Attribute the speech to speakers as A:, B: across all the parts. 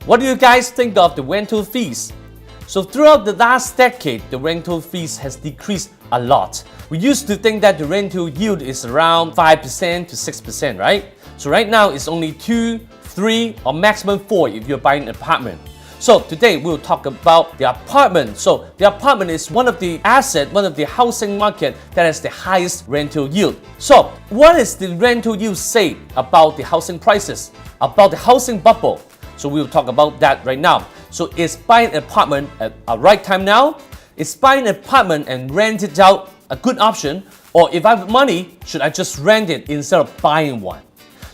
A: What do you guys think of the rental fees? So throughout the last decade, the rental fees has decreased a lot. We used to think that the rental yield is around 5% to 6%, right? So right now it's only 2, 3 or maximum 4 if you're buying an apartment. So today we'll talk about the apartment. So the apartment is one of the housing market that has the highest rental yield. So what is the rental yield say about the housing prices, about the housing bubble? So we'll talk about that right now. So is buying an apartment at a right time now? Is buying an apartment and rent it out a good option? Or if I have money, should I just rent it instead of buying one?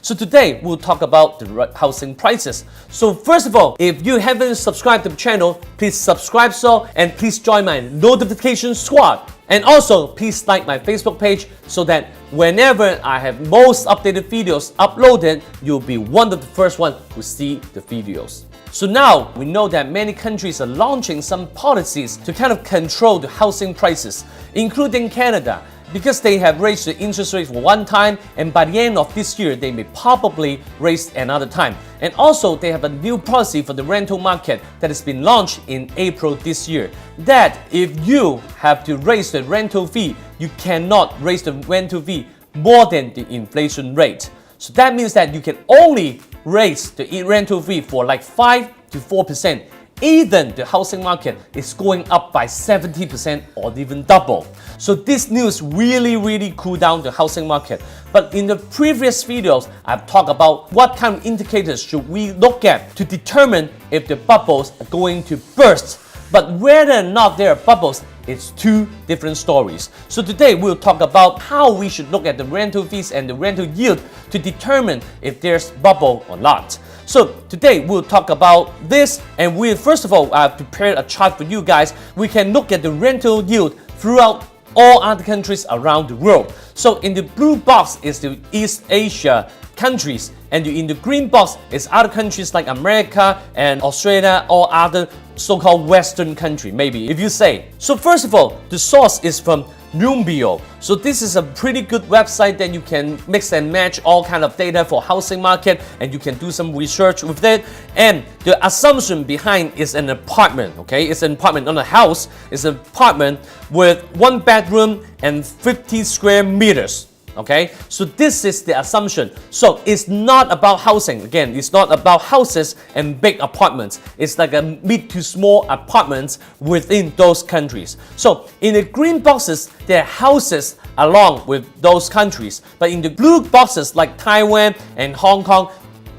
A: So today we'll talk about the housing prices. So first of all, if you haven't subscribed to the channel, please subscribe and please join my notification squad. And also please like my Facebook page so that whenever I have most updated videos uploaded, you'll be one of the first ones who see the videos. So now we know that many countries are launching some policies to kind of control the housing prices, including Canada, because they have raised the interest rate for one time, and by the end of this year they may probably raise another time. And also they have a new policy for the rental market that has been launched in April this year, that if you have to raise the rental fee, you cannot raise the rental fee more than the inflation rate. So that means that you can only raise the rental fee for like 5 to 4%. Even the housing market is going up by 70% or even double. So this news really cooled down the housing market. But in the previous videos, I've talked about what kind of indicators should we look at to determine if the bubbles are going to burst. But whether or not there are bubbles, it's two different stories. So today we'll talk about how we should look at the rental fees and the rental yield to determine if there's bubble or not. So today we'll talk about this, and first of all, I've prepared a chart for you guys. We can look at the rental yield throughout all other countries around the world. So in the blue box is the East Asia countries, and in the green box is other countries like America and Australia or other so-called Western country, maybe if you say. So first of all, the source is from Numbeo. So this is a pretty good website that you can mix and match all kind of data for housing market, and you can do some research with it. And the assumption behind is an apartment, okay? It's an apartment, not a house. It's an apartment with 1 bedroom and 50 square meters. Okay, so this is the assumption. So it's not about housing. Again, it's not about houses and big apartments. It's like a mid to small apartments within those countries. So in the green boxes, there are houses along with those countries. But in the blue boxes like Taiwan and Hong Kong,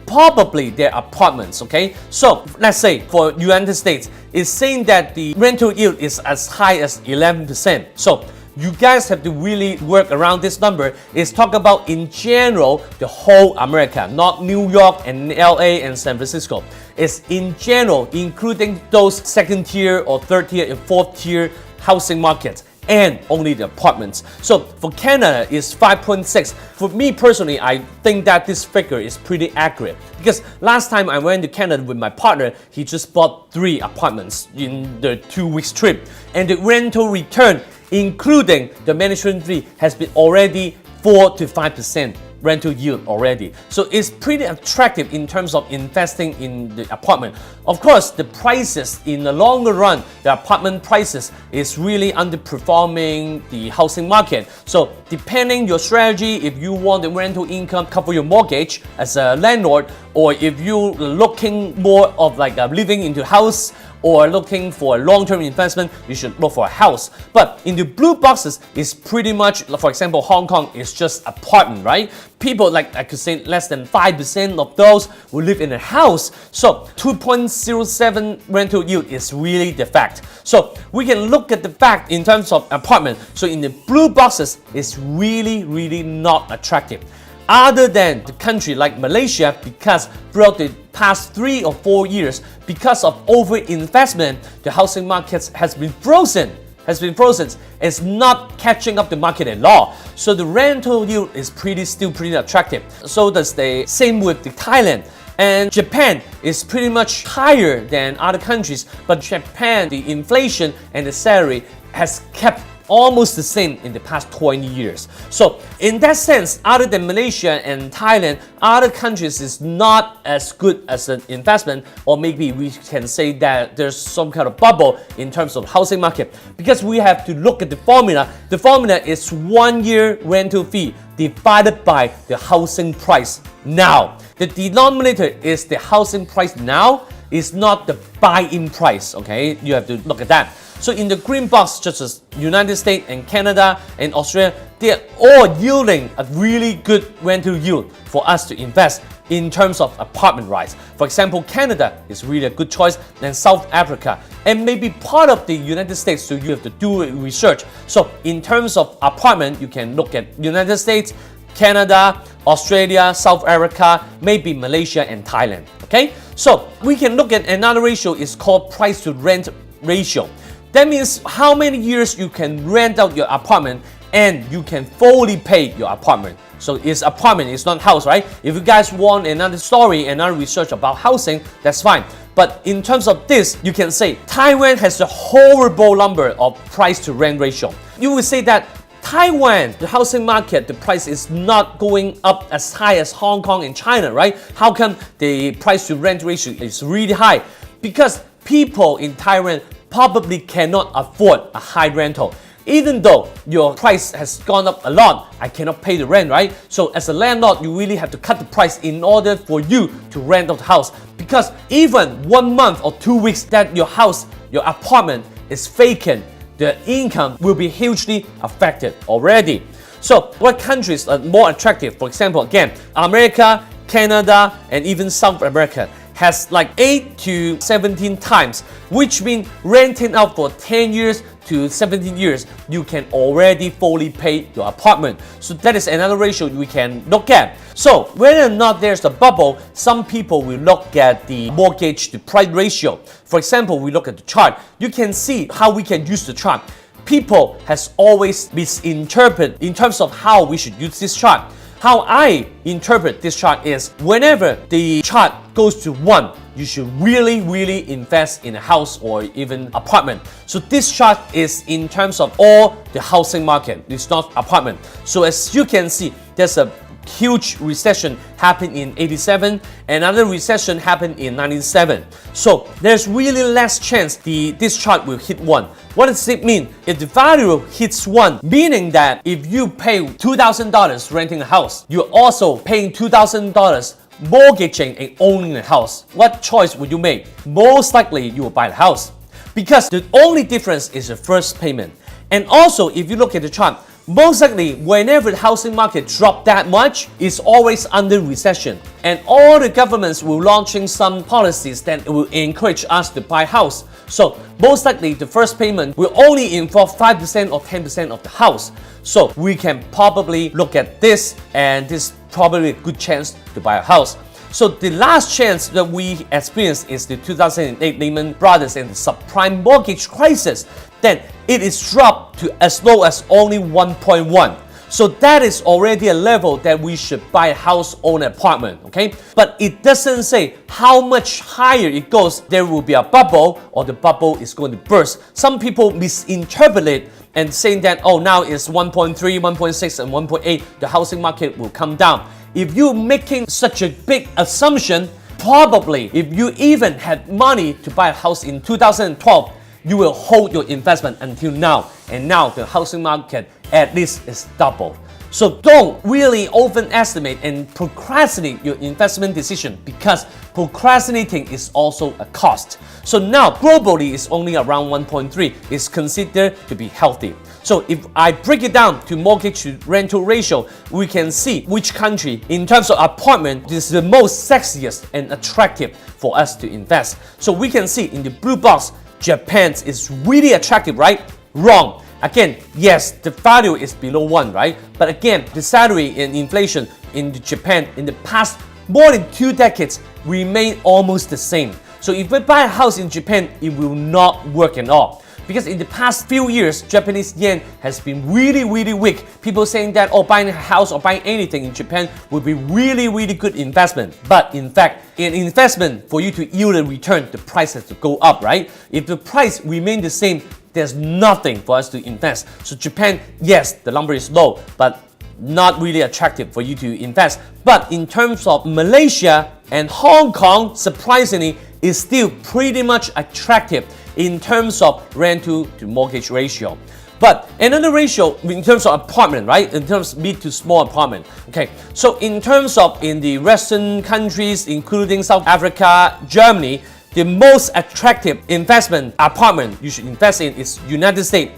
A: probably they're apartments, okay? So let's say for United States, it's saying that the rental yield is as high as 11%. So you guys have to really work around this number. It's talk about in general the whole America, not New York and LA and San Francisco. It's in general, including those second tier or third tier and fourth tier housing markets, and only the apartments. So for Canada it's 5.6. For me personally, I think that this figure is pretty accurate, because last time I went to Canada with my partner, he just bought 3 apartments in the 2 weeks trip, and the rental return including the management fee has been already 4 to 5% rental yield already. So it's pretty attractive in terms of investing in the apartment. Of course, the prices in the longer run, the apartment prices is really underperforming the housing market. So depending your strategy, if you want the rental income cover your mortgage as a landlord, or if you're looking more of like living into house or looking for a long-term investment, you should look for a house. But in the blue boxes, it's pretty much, for example, Hong Kong is just apartment, right? People, like I could say, less than 5% of those will live in a house. So 2.07 rental yield is really the fact. So we can look at the fact in terms of apartment. So in the blue boxes, it's really not attractive. Other than the country like Malaysia, because throughout the past 3 or 4 years, because of overinvestment, the housing market has been frozen. It's not catching up the market at all. So the rental yield is still pretty attractive. So does the same with the Thailand. And Japan is pretty much higher than other countries, but Japan, the inflation and the salary has kept almost the same in the past 20 years. So in that sense, other than Malaysia and Thailand, other countries is not as good as an investment, or maybe we can say that there's some kind of bubble in terms of housing market, because we have to look at the formula. The formula is 1 year rental fee divided by the housing price now. The denominator is the housing price now, is not the buy-in price, okay? You have to look at that. So in the green box, just as United States and Canada and Australia, they are all yielding a really good rental yield for us to invest in terms of apartment rights. For example, Canada is really a good choice, and South Africa, and maybe part of the United States, so you have to do research. So in terms of apartment, you can look at United States, Canada, Australia, South Africa, maybe Malaysia and Thailand, okay? So we can look at another ratio, is called price to rent ratio. That means how many years you can rent out your apartment and you can fully pay your apartment. So it's apartment, it's not house, right? If you guys want another story, another research about housing, that's fine. But in terms of this, you can say Taiwan has a horrible number of price to rent ratio. You will say that Taiwan, the housing market, the price is not going up as high as Hong Kong and China, right? How come the price to rent ratio is really high? Because people in Taiwan probably cannot afford a high rental. Even though your price has gone up a lot, I cannot pay the rent, right? So as a landlord, you really have to cut the price in order for you to rent out the house. Because even 1 month or 2 weeks that your house, your apartment is vacant, the income will be hugely affected already. So what countries are more attractive? For example, again, America, Canada, and even South America has like 8 to 17 times, which means renting out for 10 years to 17 years, you can already fully pay your apartment. So that is another ratio we can look at. So whether or not there's a bubble, some people will look at the mortgage to price ratio. For example, we look at the chart. You can see how we can use the chart. People has always misinterpreted in terms of how we should use this chart. How I interpret this chart is whenever the chart goes to 1, you should really invest in a house or even apartment. So this chart is in terms of all the housing market. It's not apartment. So as you can see, there's a huge recession happened in 87, another recession happened in 97. So there's really less chance this chart will hit 1. What does it mean? If the value hits 1, meaning that if you pay $2,000 renting a house, you're also paying $2,000 mortgaging and owning a house. What choice would you make? Most likely you will buy the house, because the only difference is the first payment. And also, if you look at the chart, most likely, whenever the housing market drops that much, it's always under recession. And all the governments will launching some policies that will encourage us to buy house. So most likely, the first payment will only involve 5% or 10% of the house. So we can probably look at this, and this is probably a good chance to buy a house. So the last chance that we experienced is the 2008 Lehman Brothers and the subprime mortgage crisis. Then it is dropped to as low as only 1.1. So that is already a level that we should buy a house, own an apartment, okay? But it doesn't say how much higher it goes, there will be a bubble or the bubble is going to burst. Some people misinterpret it and saying that, oh, now it's 1.3, 1.6, and 1.8, the housing market will come down. If you're making such a big assumption, probably if you even had money to buy a house in 2012, you will hold your investment until now. And now the housing market at least is double. So don't really overestimate and procrastinate your investment decision, because procrastinating is also a cost. So now globally it's only around 1.3. It's considered to be healthy. So if I break it down to mortgage to rental ratio, we can see which country in terms of apartment is the most sexiest and attractive for us to invest. So we can see in the blue box, Japan is really attractive, right? Wrong. Again, yes, the value is below 1, right? But again, the salary and inflation in Japan in the past more than 2 decades remain almost the same. So if we buy a house in Japan, it will not work at all. Because in the past few years, Japanese yen has been really weak. People saying that, oh, buying a house or buying anything in Japan would be really good investment. But in fact, in investment, for you to yield a return, the price has to go up, right? If the price remains the same, there's nothing for us to invest. So Japan, yes, the number is low, but not really attractive for you to invest. But in terms of Malaysia and Hong Kong, surprisingly, is still pretty much attractive in terms of rental to mortgage ratio. But another ratio in terms of apartment, right? In terms of mid to small apartment. Okay, so in terms of in the Western countries, including South Africa, Germany, the most attractive investment apartment you should invest in is United States.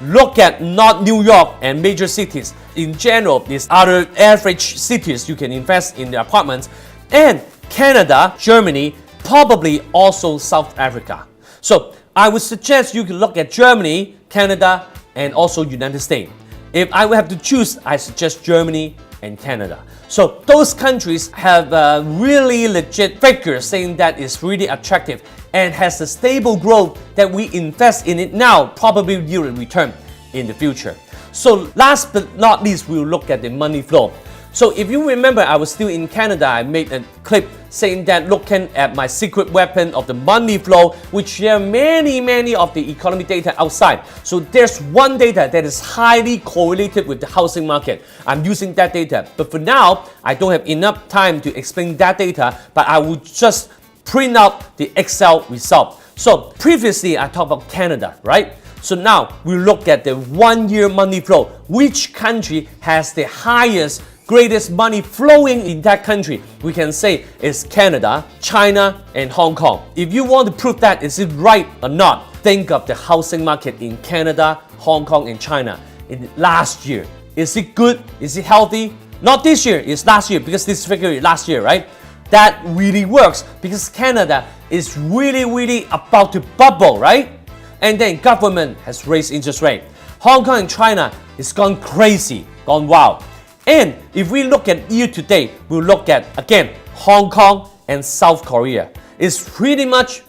A: Look at not New York and major cities. In general, these other average cities you can invest in the apartments. And Canada, Germany, probably also South Africa. So I would suggest you can look at Germany, Canada, and also United States. If I would have to choose, I suggest Germany and Canada. So those countries have a really legit figure saying that it's really attractive and has a stable growth that we invest in it now, probably yield a return in the future. So last but not least, we'll look at the money flow. So if you remember, I was still in Canada. I made a clip saying that looking at my secret weapon of the money flow, which share many of the economy data outside. So there's one data that is highly correlated with the housing market. I'm using that data. But for now, I don't have enough time to explain that data, but I will just print out the Excel result. So previously, I talked about Canada, right? So now we look at the 1 year money flow. Which country has the highest greatest money flowing in that country? We can say it's Canada, China, and Hong Kong. If you want to prove that is it right or not, think of the housing market in Canada, Hong Kong, and China in last year. Is it good? Is it healthy? Not this year, it's last year, because this figure is last year, right? That really works because Canada is really about to bubble, right? And then government has raised interest rate. Hong Kong and China is gone crazy, gone wild. And if we look at year to date, we'll look at, again, Hong Kong and South Korea. It's pretty much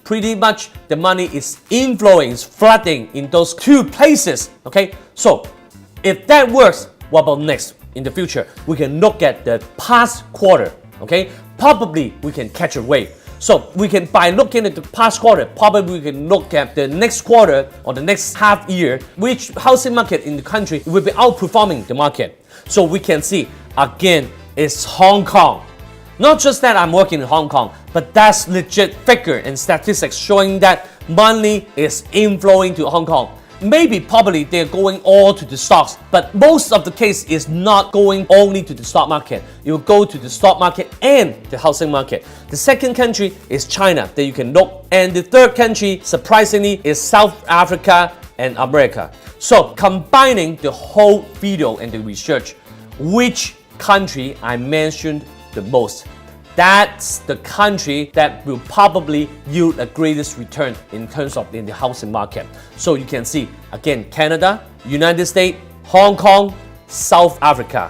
A: the money is inflowing, is flooding in those two places, okay? So if that works, what about next? In the future, we can look at the past quarter, okay? Probably we can catch a wave. So we can, by looking at the past quarter, probably we can look at the next quarter or the next half year, which housing market in the country will be outperforming the market. So we can see, again, it's Hong Kong. Not just that I'm working in Hong Kong, but that's legit figure and statistics showing that money is inflowing to Hong Kong. Maybe probably they're going all to the stocks, but most of the case is not going only to the stock market. It will go to the stock market and the housing market. The second country is China that you can look. And the third country, surprisingly, is South Africa and America. So combining the whole video and the research, which country I mentioned the most? That's the country that will probably yield the greatest return in terms of in the housing market. So you can see, again, Canada, United States, Hong Kong, South Africa.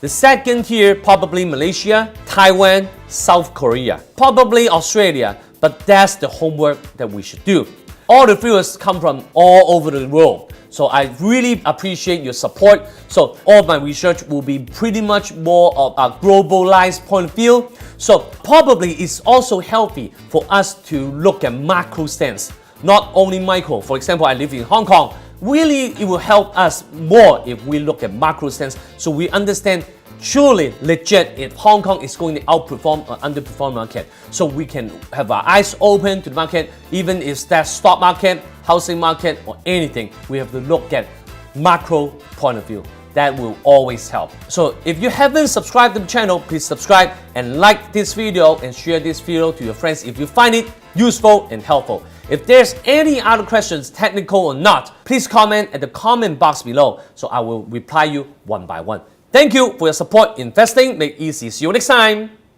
A: The second tier, probably Malaysia, Taiwan, South Korea, probably Australia, but that's the homework that we should do. All the viewers come from all over the world. So I really appreciate your support. So all my research will be pretty much more of a globalized point of view. So probably it's also healthy for us to look at macro stance, not only micro. For example, I live in Hong Kong. Really, it will help us more if we look at macro stance, so we understand truly legit if Hong Kong is going to outperform or underperform market. So we can have our eyes open to the market, even if that's stock market, housing market, or anything. We have to look at macro point of view. That will always help. So if you haven't subscribed to the channel, please subscribe and like this video and share this video to your friends if you find it useful and helpful. If there's any other questions, technical or not, please comment at the comment box below, so I will reply you one by one. Thank you for your support. Investing made easy. See you next time.